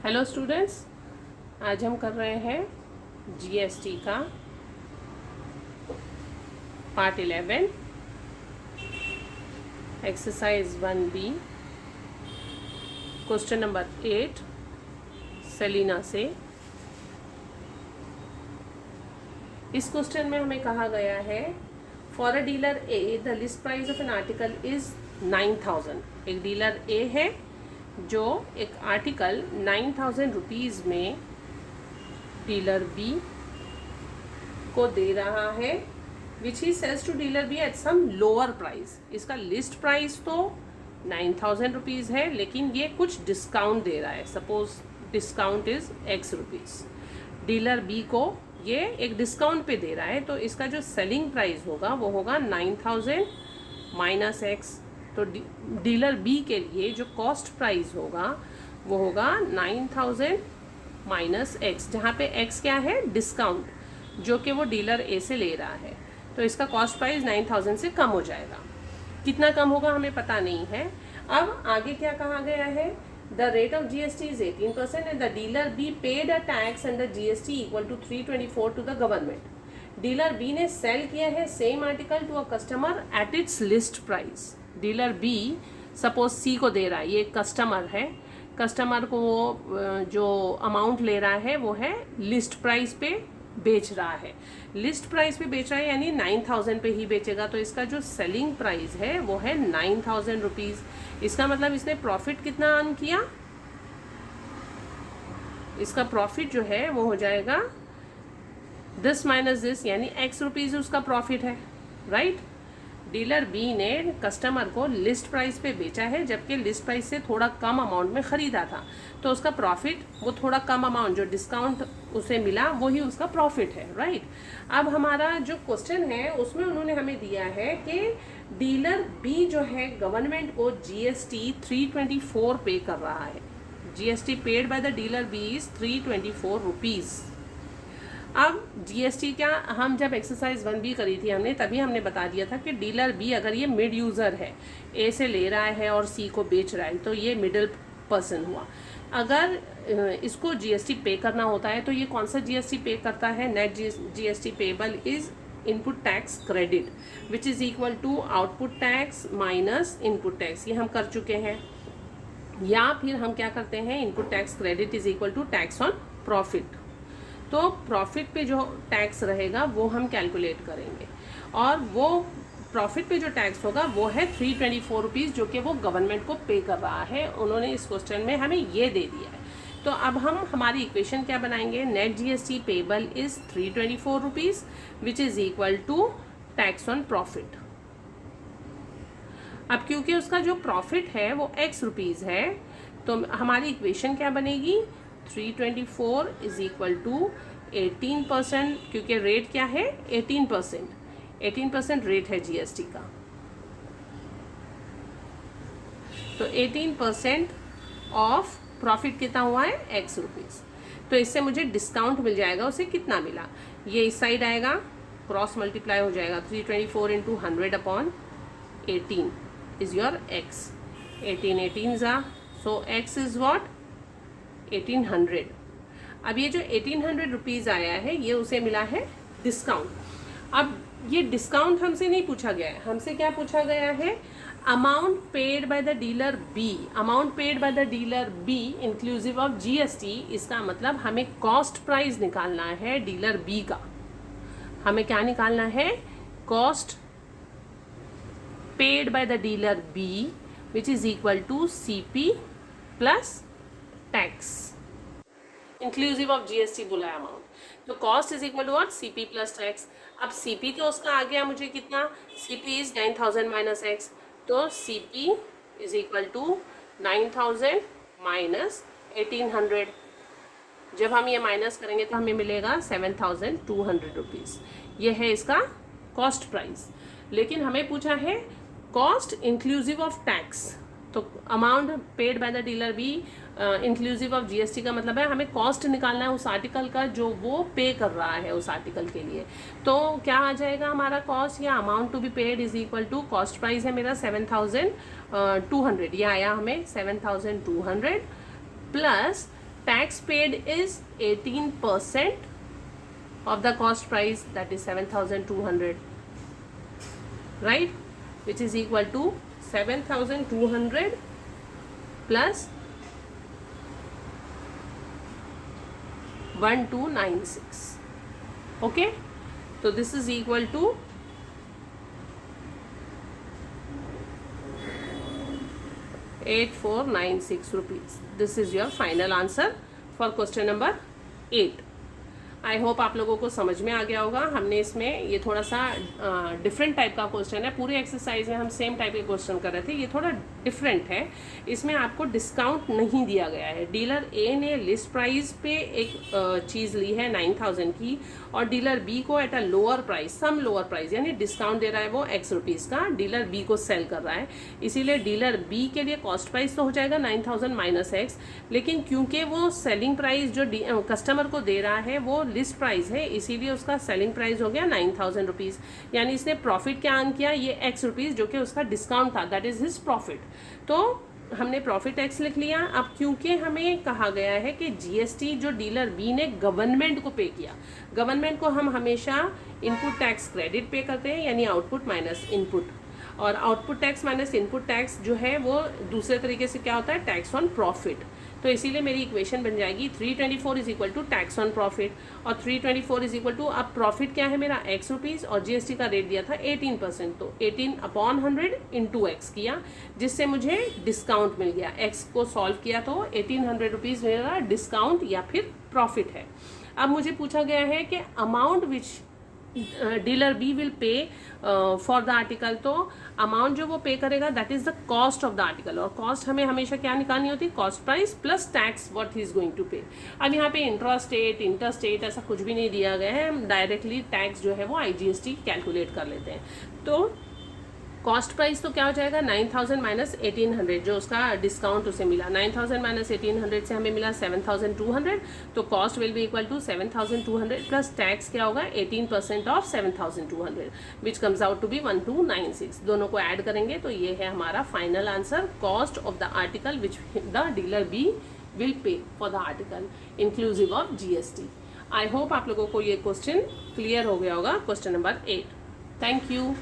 Hello students, आज हम कर रहे हैं जीएसटी का part 11 exercise 1B question number 8 Selina से। इस क्वेश्चन में हमें कहा गया है for a dealer A the list price of an article is 9000। एक डीलर ए है जो एक आर्टिकल 9000 रुपीज़ में डीलर बी को दे रहा है, which he sells to dealer B at some lower price. इसका लिस्ट प्राइस तो 9000 रुपीज़ है, लेकिन ये कुछ डिस्काउंट दे रहा है। Suppose discount is x rupees, dealer B को ये एक डिस्काउंट पे दे रहा है, तो इसका जो सेलिंग प्राइस होगा वो होगा 9000 माइनस एक्स। तो डीलर बी के लिए जो कॉस्ट प्राइस होगा वो होगा 9000 माइनस एक्स, जहाँ पे एक्स क्या है, डिस्काउंट जो कि वो डीलर ए से ले रहा है। तो इसका कॉस्ट प्राइस 9000 से कम हो जाएगा। कितना कम होगा हमें पता नहीं है। अब आगे क्या कहा गया है, the rate of GST is 18% and the dealer B paid a tax and the GST equal to 324 to the government. Dealer B ने सेल किया है same article to a customer at its list price. Dealer B suppose C को दे रहा है, ये customer है, customer को वो जो अमाउंट ले रहा है वो है लिस्ट प्राइस पे बेच रहा है। लिस्ट प्राइस पे बेच रहा है यानी 9000 पे ही बेचेगा, तो इसका जो सेलिंग प्राइस है वो है 9000 रुपीज़। इसका मतलब इसने प्रॉफिट कितना अर्न किया, इसका प्रॉफिट जो है वो हो जाएगा दिस माइनस दिस, यानी एक्स रुपीज़ उसका प्रॉफिट है, राइट। डीलर बी ने कस्टमर को लिस्ट प्राइस पे बेचा है, जबकि लिस्ट प्राइस से थोड़ा कम अमाउंट में ख़रीदा था, तो उसका प्रॉफिट वो थोड़ा कम अमाउंट जो डिस्काउंट उसे मिला वही उसका प्रॉफिट है, राइट। अब हमारा जो क्वेश्चन है उसमें उन्होंने हमें दिया है कि डीलर बी जो है गवर्नमेंट को जीएसटी 324 पे कर रहा है। GST paid by the dealer B is 324 rupees. अब जीएसटी क्या, हम जब एक्सरसाइज 1B करी थी हमने, तभी हमने बता दिया था कि डीलर बी अगर ये मिड यूज़र है, ए से ले रहा है और सी को बेच रहा है, तो ये मिडिल पर्सन हुआ। अगर इसको जीएसटी पे करना होता है तो ये कौन सा जीएसटी पे करता है, net GST payable is input tax credit which is equal to output tax minus input tax. ये हम कर चुके हैं। या फिर हम क्या करते हैं, input tax credit is equal to tax on profit. तो प्रॉफिट पे जो टैक्स रहेगा वो हम कैलकुलेट करेंगे, और वो प्रॉफिट पे जो टैक्स होगा वो है 324 रुपीज़, जो कि वो गवर्नमेंट को पे कर रहा है। उन्होंने इस क्वेश्चन में हमें ये दे दिया है। तो अब हम हमारी इक्वेशन क्या बनाएंगे, net GST payable is 324 rupees which is equal to tax on profit. अब क्योंकि उसका जो प्रॉफिट है वो एक्स रुपीज़ है, तो हमारी इक्वेशन क्या बनेगी, 324 इज इक्वल टू 18%, क्योंकि रेट क्या है 18%, 18% रेट है जीएसटी का। तो 18% ऑफ प्रॉफिट कितना हुआ है, एक्स रुपीज़। तो इससे मुझे डिस्काउंट मिल जाएगा, उसे कितना मिला, ये इस साइड आएगा, क्रॉस मल्टीप्लाई हो जाएगा, 324 into 100 upon 18 is your x. 18 ज़ा, सो एक्स इज वॉट 1800। अब ये जो 1800 रुपीज़ आया है ये उसे मिला है डिस्काउंट। अब ये डिस्काउंट हमसे नहीं पूछा गया है, हमसे क्या पूछा गया है, amount paid by the dealer B. Amount paid by the dealer B inclusive of GST, इसका मतलब हमें कॉस्ट प्राइस निकालना है डीलर बी का। हमें क्या निकालना है, cost paid by the dealer B which is equal to CP plus tax inclusive of GST बोला है अमाउंट। तो cost is equal to what, CP plus tax. अब सीपी तो उसका आ गया मुझे कितना, सीपी इज 9000 माइनस एक्स, तो CP is equal to 9000 minus 1800। जब हम ये माइनस करेंगे तो हमें मिलेगा 7200 रुपीज़। ये है इसका कॉस्ट प्राइस। लेकिन हमें पूछा है कॉस्ट इंक्लूसिव ऑफ टैक्स, तो amount paid by the dealer B inclusive of GST का मतलब है हमें कॉस्ट निकालना है उस आर्टिकल का जो वो पे कर रहा है उस आर्टिकल के लिए। तो क्या आ जाएगा हमारा कॉस्ट, या amount to be paid is equal to, cost price है मेरा 7200, ये आया हमें 7200 plus tax paid is 18% of the cost price, that is 7,200, right, which is equal to 7,200 plus 1296. okay, so this is equal to 8496 rupees. This is your final answer for question number 8. I hope आप लोगों को समझ में आ गया होगा. हमने इसमें ये थोड़ा सा डिफरेंट टाइप का क्वेश्चन है. पूरे एक्सरसाइज में हम सेम टाइप के क्वेश्चन कर रहे थे, ये थोड़ा डिफरेंट है. इसमें आपको डिस्काउंट नहीं दिया गया है. डीलर ए ने लिस्ट प्राइस पे एक चीज़ ली है 9000 की, और डीलर बी को at a lower price, some lower price, यानी डिस्काउंट दे रहा है वो x रुपीज़ का, डीलर बी को सेल कर रहा है. इसीलिए डीलर बी के लिए कॉस्ट प्राइस तो हो जाएगा 9000 माइनस x, लेकिन क्योंकि वो सेलिंग प्राइस जो कस्टमर को दे रहा है वो लिस्ट प्राइस है, इसीलिए उसका सेलिंग प्राइस हो गया 9000 रुपीज़. यानी इसने प्रॉफिट क्या अर्न किया, ये x रुपीज़ जो कि उसका डिस्काउंट था, दैट इज हिज प्रॉफिट. तो हमने प्रॉफिट टैक्स लिख लिया. अब क्योंकि हमें कहा गया है कि जीएसटी जो डीलर बी ने गवर्नमेंट को पे किया, गवर्नमेंट को हम हमेशा इनपुट टैक्स क्रेडिट पे करते हैं, यानी आउटपुट माइनस इनपुट, और output tax minus input tax जो है वो दूसरे तरीके से क्या होता है, टैक्स ऑन प्रॉफिट. तो इसीलिए मेरी इक्वेशन बन जाएगी 324 is equal to tax on profit, और 324 इज इक्वल टू, अब प्रॉफिट क्या है मेरा x रुपीज़, और जीएसटी का रेट दिया था 18%, तो 18/100 इंटू एक्स किया, जिससे मुझे डिस्काउंट मिल गया. x को सॉल्व किया तो 1800 रुपीज़ मेरा डिस्काउंट या फिर प्रॉफिट है. अब मुझे पूछा गया है कि amount which dealer B will pay for the article, तो अमाउंट जो वो पे करेगा that is the cost of the article, और कॉस्ट हमें हमेशा क्या निकालनी होती है, cost price plus tax what he is going to pay. अब यहाँ पे इंट्रा स्टेट इंटर स्टेट ऐसा कुछ भी नहीं दिया गया है, हम डायरेक्टली टैक्स जो है वो आईजीएसटी कैलकुलेट कर लेते हैं. तो कॉस्ट प्राइस तो क्या हो जाएगा 9000 माइनस 1800, जो उसका डिस्काउंट उसे मिला, 9000 माइनस 1800 से हमें मिला 7200, तो cost will be equal to 7200 plus tax क्या होगा 18% of 7200 which comes out to be 1296. दोनों को ऐड करेंगे तो ये है हमारा final answer, cost of the article which the dealer B will pay for the article inclusive of GST. I hope आप लोगों को ये क्वेश्चन क्लियर हो गया होगा, क्वेश्चन नंबर 8. Thank you.